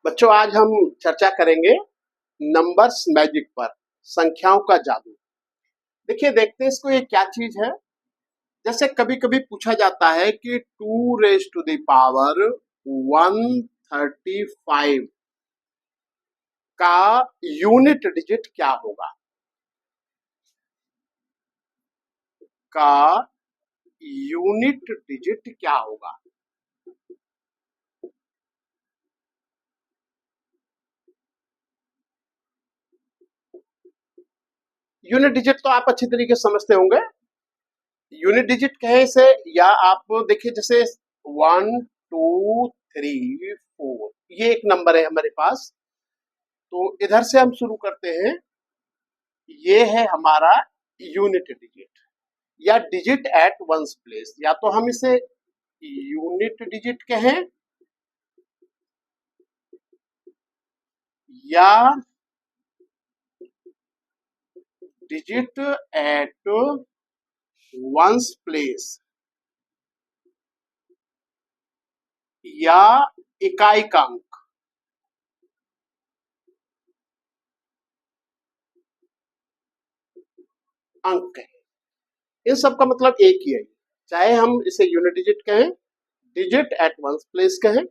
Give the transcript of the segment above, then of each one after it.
बच्चों, आज हम चर्चा करेंगे नंबर्स मैजिक पर, संख्याओं का जादू। देखिए, देखते हैं इसको, ये क्या चीज है। जैसे कभी कभी पूछा जाता है कि 2⁻135 का यूनिट डिजिट क्या होगा। का यूनिट डिजिट क्या होगा। यूनिट डिजिट तो आप अच्छी तरीके से समझते होंगे। यूनिट डिजिट कहे इसे, या आप देखिए जैसे 1 2 3 4, ये एक नंबर है हमारे पास। तो इधर से हम शुरू करते हैं। ये है हमारा यूनिट डिजिट या डिजिट एट वंस प्लेस, या तो हम इसे यूनिट डिजिट कहें या डिजिट एट वंस प्लेस या इकाई का अंक कहें। इन सब का मतलब एक ही है, चाहे हम इसे यूनिट डिजिट कहें, डिजिट एट वंस प्लेस कहें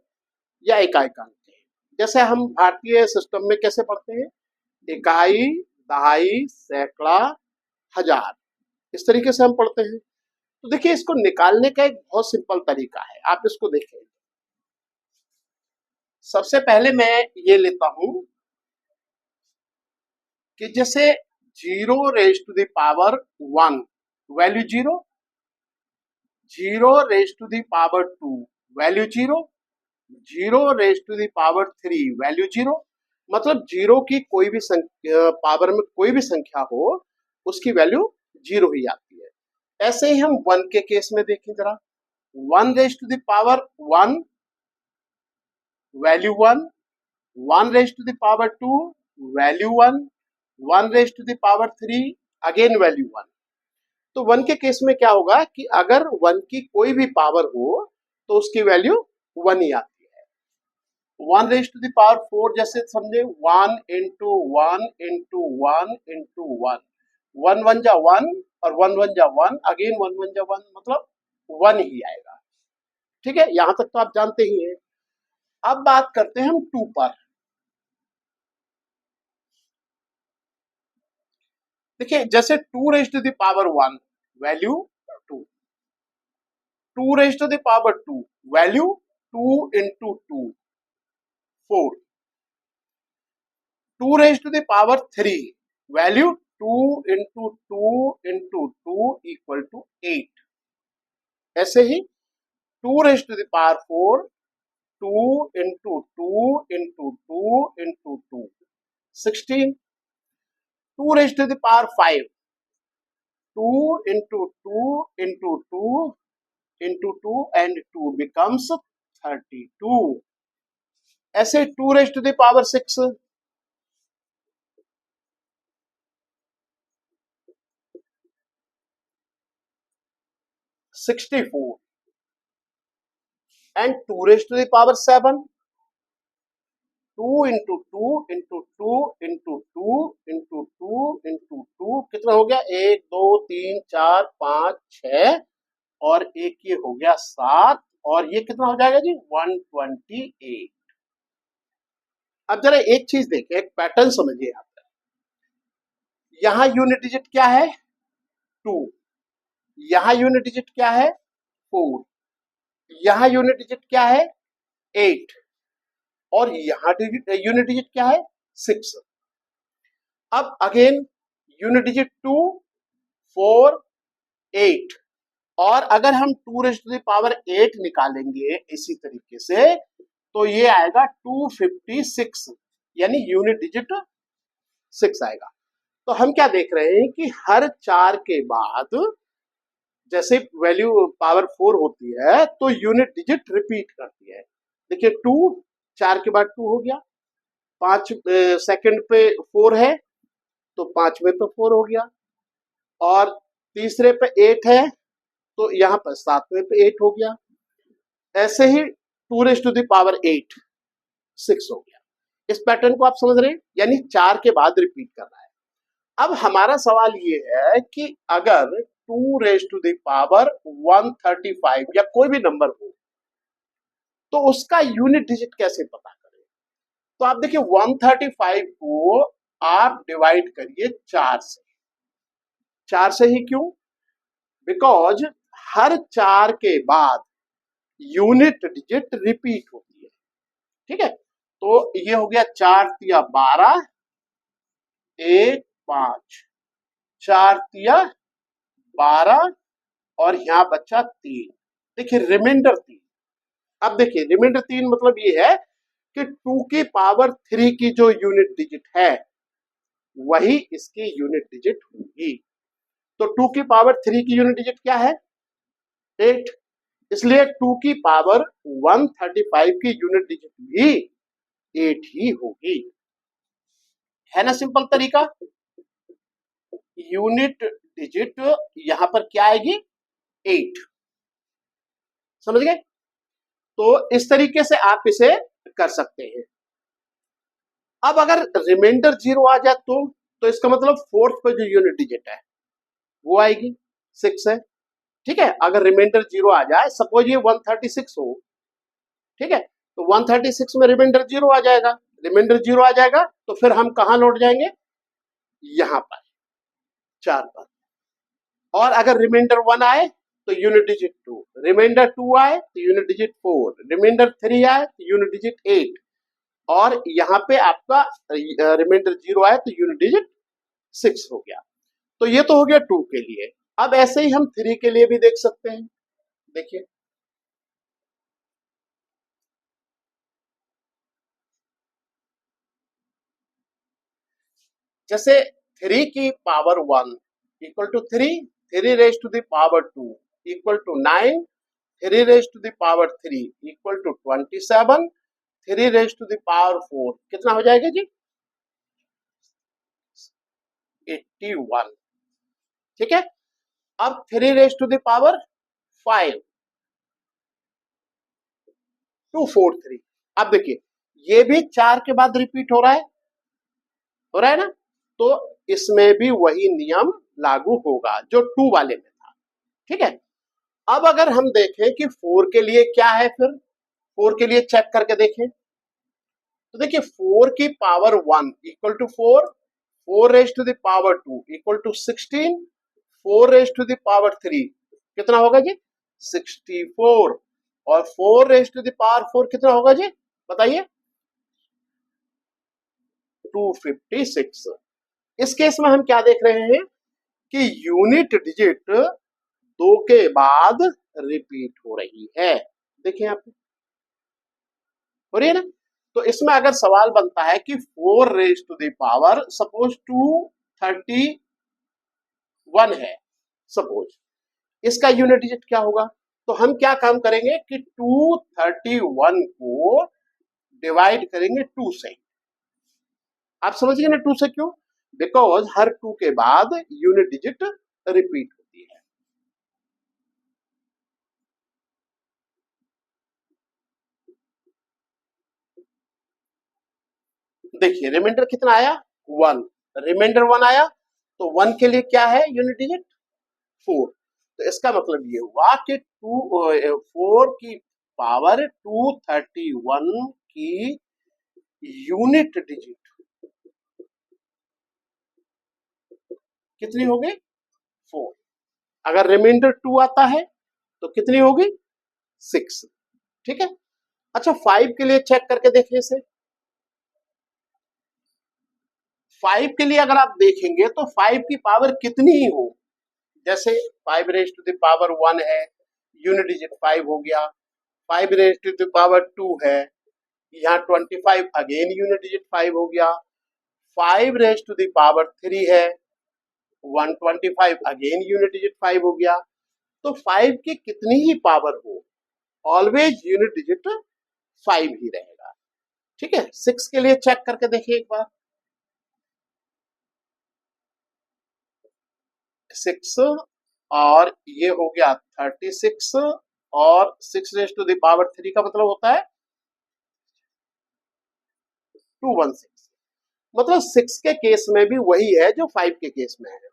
या इकाई का अंक कहें। जैसे हम भारतीय सिस्टम में कैसे पढ़ते हैं, इकाई, दहाई, सैकड़ा, हजार, इस तरीके से हम पढ़ते हैं। तो देखिए, इसको निकालने का एक बहुत सिंपल तरीका है, आप इसको देखें। सबसे पहले मैं ये लेता हूं कि जैसे 0⁻1 वैल्यू 0, 0⁻2 वैल्यू 0, 0⁻3 वैल्यू 0। मतलब जीरो की कोई भी पावर में कोई भी संख्या हो, उसकी वैल्यू 0 ही आती है। ऐसे ही हम 1 के केस में देखें जरा। 1⁻1 वैल्यू 1, 1⁻2 वैल्यू 1, 1⁻3 अगेन वैल्यू 1। तो 1 के केस में क्या होगा कि अगर 1 की कोई भी पावर हो तो उसकी वैल्यू 1 ही आती है। 1⁻4 जैसे समझे, 1 इंटू 1 इंटू 1 इंटू 1, 1 1 जा 1 और 1 1 जा 1, अगेन 1 1 जा 1, मतलब 1 ही आएगा। ठीक है, यहां तक तो आप जानते ही हैं। अब बात करते हैं हम 2 पर। देखिए, जैसे 2⁻1 value 2, 2⁻2 value 2 into 2 4, 2⁻3 value 2 into 2 into 2 equal to 8। ऐसे ही 2⁻4 2 into 2 into 2 into 2 16, 2⁻5 2 into 2 into 2 into 2 and 2 becomes 32। ऐसे 2⁻6 64 and 2⁻7 2 into 2 into 2 into 2 into 2 into 2 कितना हो गया, 1 2 3 4 5 6 और एक ये हो गया 7, और ये कितना हो जाएगा जी, 128। अब जरा एक चीज देखिए, एक पैटर्न समझिए यहाँ पर। यहाँ यूनिट डिजिट क्या है, 2, यहाँ यूनिट डिजिट क्या है, 4, यहाँ यूनिट डिजिट क्या है, 8, और यहाँ यूनिट डिजिट क्या है, 6। अब अगेन यूनिट डिजिट 2 4 8, और अगर हम 2⁸8 निकालेंगे इसी तरीके से तो ये आएगा 256, यानी यूनिट डिजिट 6 आएगा। तो हम क्या देख रहे हैं कि हर 4 के बाद जैसे वैल्यू पावर 4 होती है तो यूनिट डिजिट रिपीट करती है। देखिए 2, 4 के बाद 2 हो गया, 5 सेकंड पे 4 है तो 5वें पे 4 हो गया, और तीसरे पे 8 है तो यहाँ पर 7वें पे 8 हो गया। ऐसे ही 2⁸8 6 हो गया। इस पैटर्न को आप समझ रहे हैं, यानी 4 के बाद रिपीट करना है। अब हमारा सवाल ये है कि अगर 2 रेज टू द पावर 135 या कोई भी नंबर हो तो उसका यूनिट डिजिट कैसे पता करें। तो आप देखिए 135 को आप डिवाइड करिए 4 से। 4 से ही क्यों? बिकॉज हर 4 के बाद यूनिट डिजिट रिपीट होती है। ठीक है, तो ये हो गया 4 तिया 12, 1 5, 4 तिया 12 और यहां बचा 3। देखिए रिमाइंडर 3। अब देखिए रिमाइंडर 3 मतलब ये है कि 2 की पावर 3 की जो यूनिट डिजिट है वही इसकी यूनिट डिजिट होगी। तो 2 की पावर 3 की यूनिट डिजिट क्या है? 8। इसलिए 2 की पावर 135 की यूनिट डिजिट भी 8 ही होगी। है ना सिंपल तरीका। यूनिट डिजिट यहां पर क्या आएगी? 8। समझ गए? तो इस तरीके से आप इसे कर सकते हैं। अब अगर रिमाइंडर 0 आ जाए तो इसका मतलब फोर्थ पे जो यूनिट डिजिट है वो आएगी 6 है। ठीक है, अगर रिमाइंडर 0 आ जाए, सपोज ये 136 हो, ठीक है, तो 136 में रिमाइंडर 0 आ जाएगा। रिमाइंडर 0 आ जाएगा तो फिर हम कहां लौट जाएंगे? यहां पर 4 पर। और अगर रिमाइंडर 1 आए तो यूनिट डिजिट 2, रिमाइंडर 2 आए तो यूनिट डिजिट 4, रिमाइंडर 3 आए तो यूनिट डिजिट 8 और यहाँ पे आपका रिमाइंडर 0 आए तो यूनिट डिजिट 6 हो गया। तो ये तो हो गया 2 के लिए। अब ऐसे ही हम 3 के लिए भी देख सकते हैं। देखिए जैसे 3 की power 1 equal to 3, 3 raise to the power 2 equal to 9, 3 raise to the power 3 equal to 27, 3 raise to the power 4 कितना हो जाएगा जी? 81। ठीक है, अब 3 रेज टू द पावर 5 243। अब देखिए ये भी 4 के बाद रिपीट हो रहा है ना, तो इसमें भी वही नियम लागू होगा जो 2 वाले में था। ठीक है, अब अगर हम देखें कि 4 के लिए क्या है, फिर 4 के लिए चेक करके देखें तो देखिए 4 की power 1 equal to 4, 4 raise to the power 2 equal to 16, 4 raise to the power 3 कितना होगा जी? 64 और 4 रेज टू द पावर 4 कितना होगा जी? बताइए। 256। इस केस में हम क्या देख रहे हैं कि यूनिट डिजिट 2 के बाद रिपीट हो रही है। देखिए आप, हो रही है ना। तो इसमें अगर सवाल बनता है कि 4 raise to the power suppose 231 है, सपोज इसका यूनिट डिजिट क्या होगा? तो हम क्या काम करेंगे कि 231 को डिवाइड करेंगे 2 से। आप समझिए ना 2 से क्यों? बिकॉज हर 2 के बाद यूनिट डिजिट रिपीट होती है। देखिए रिमाइंडर कितना आया? 1। रिमाइंडर 1 आया तो 1 के लिए क्या है यूनिट डिजिट? 4। तो इसका मतलब ये हुआ कि 4 की पावर 231 की यूनिट डिजिट कितनी होगी? 4। अगर रिमाइंडर 2 आता है तो कितनी होगी? 6। ठीक है, अच्छा 5 के लिए चेक करके देखिए इसे। 5 के लिए अगर आप देखेंगे तो 5 की पावर कितनी ही हो, जैसे 5 रेज टू द पावर 1 है, यूनिट डिजिट 5 हो गया। 5 रेज टू द पावर 2 है, यहाँ 25 अगेन यूनिट डिजिट 5 हो गया। 5 रेज टू द पावर 3 है, 125 अगेन यूनिट डिजिट 5 हो गया। तो 5 की कितनी ही पावर हो, ऑलवेज यूनिट डिजिट 5 ही रहेगा। ठीक है, 6 के लिए चेक करके देखिए एक बार। 6 और ये हो गया 36 और 6 रेज टू द पावर 3 का मतलब होता है 216। मतलब 6 के केस में भी वही है जो 5 के केस में है,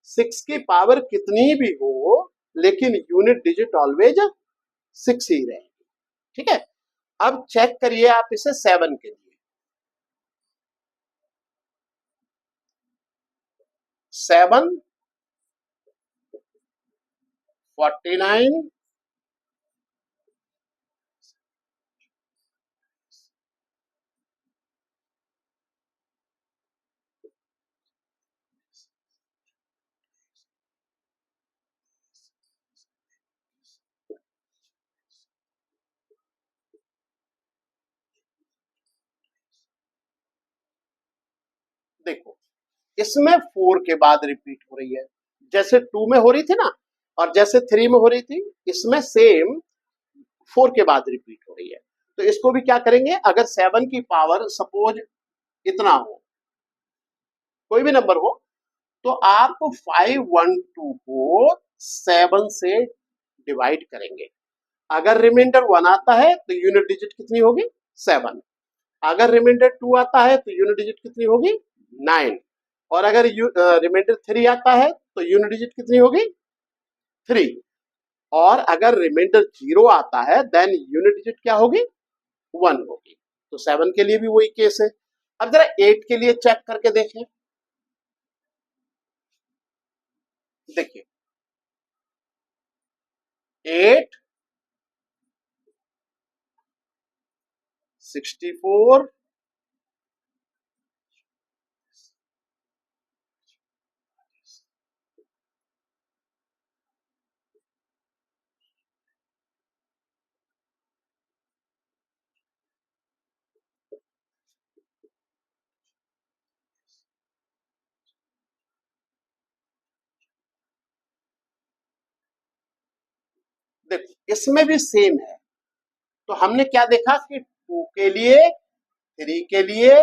6 की पावर कितनी भी हो लेकिन यूनिट डिजिट ऑलवेज 6 ही रहेगी। ठीक है, अब चेक करिए आप इसे 7 के लिए। 7 49 देखो इसमें 4 के बाद रिपीट हो रही है, जैसे 2 में हो रही थी ना और जैसे 3 में हो रही थी, इसमें सेम 4 के बाद रिपीट हो रही है। तो इसको भी क्या करेंगे, अगर 7 की पावर सपोज इतना हो, कोई भी नंबर हो, तो आप 512 को 7 से डिवाइड करेंगे। अगर रिमाइंडर 1 आता है तो यूनिट डिजिट कितनी होगी, 7। अगर रिमाइंडर 2 आता है तो यूनिट डिजिट कितनी होगी, 9। और अगर रिमाइंडर 3 आता है तो यूनिट डिजिट कितनी होगी, 3। और अगर रिमाइंडर 0 आता है देन यूनिट डिजिट क्या होगी, 1 होगी। तो 7 के लिए भी वही केस है। अब जरा 8 के लिए चेक करके देखें। देखिए 8 64 देखो इसमें भी सेम है। तो हमने क्या देखा कि 2 के लिए, 3 के लिए,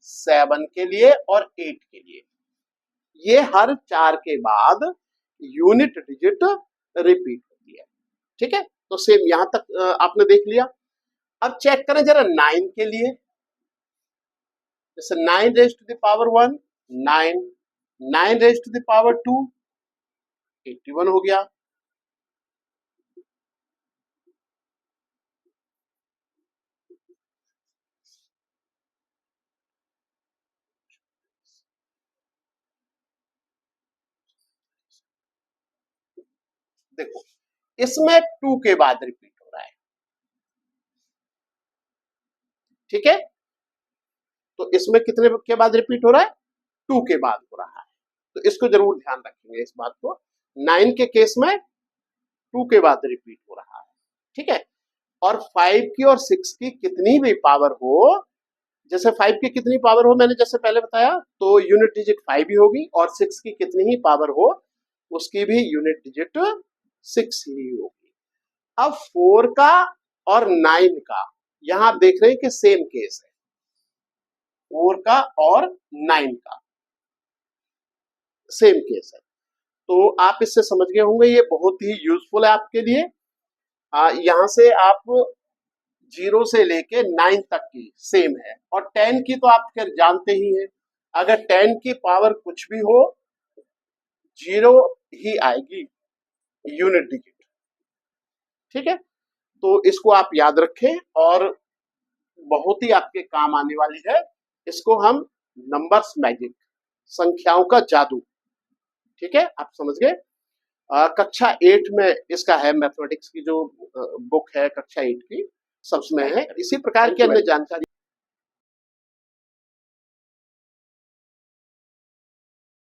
7 के लिए और 8 के लिए, ये हर 4 के बाद यूनिट डिजिट रिपीट होती है। ठीक है, तो सेम यहां तक आपने देख लिया। अब चेक करें जरा 9 के लिए। जैसे 9 raise to the power 1 9, 9 raise to the power 2 81 हो गया। देखो इसमें 2 के बाद रिपीट हो रहा है। ठीक है, तो इसमें कितने के बाद रिपीट हो रहा है, 2 के बाद हो रहा है। तो इसको जरूर ध्यान रखेंगे इस बात को। 9 के केस में 2 के बाद रिपीट हो रहा है। ठीक है, और 5 की और 6 की कितनी भी पावर हो, जैसे 5 की कितनी पावर हो मैंने जैसे पहले बताया, तो यूनिट डिजिट 5 ही होगी, और 6 की कितनी ही पावर हो उसकी भी यूनिट डिजिट 6 ही होगी। अब 4 का और 9 का यहां आप देख रहे हैं कि सेम केस है, 4 का और 9 का सेम केस है। तो आप इससे समझ गए होंगे, ये बहुत ही यूजफुल है आपके लिए। यहां से आप 0 से लेके 9 तक की सेम है, और 10 की तो आप फिर जानते ही हैं, अगर 10 की पावर कुछ भी हो 0 ही आएगी यूनिट डिजिट। ठीक है, तो इसको आप याद रखें और बहुत ही आपके काम आने वाली है। इसको हम नंबर्स मैजिक, संख्याओं का जादू, ठीक है, आप समझ गए। कक्षा 8 में इसका है, मैथमेटिक्स की जो बुक है कक्षा 8 की, सबसे में है। इसी प्रकार की अन्य जानकारी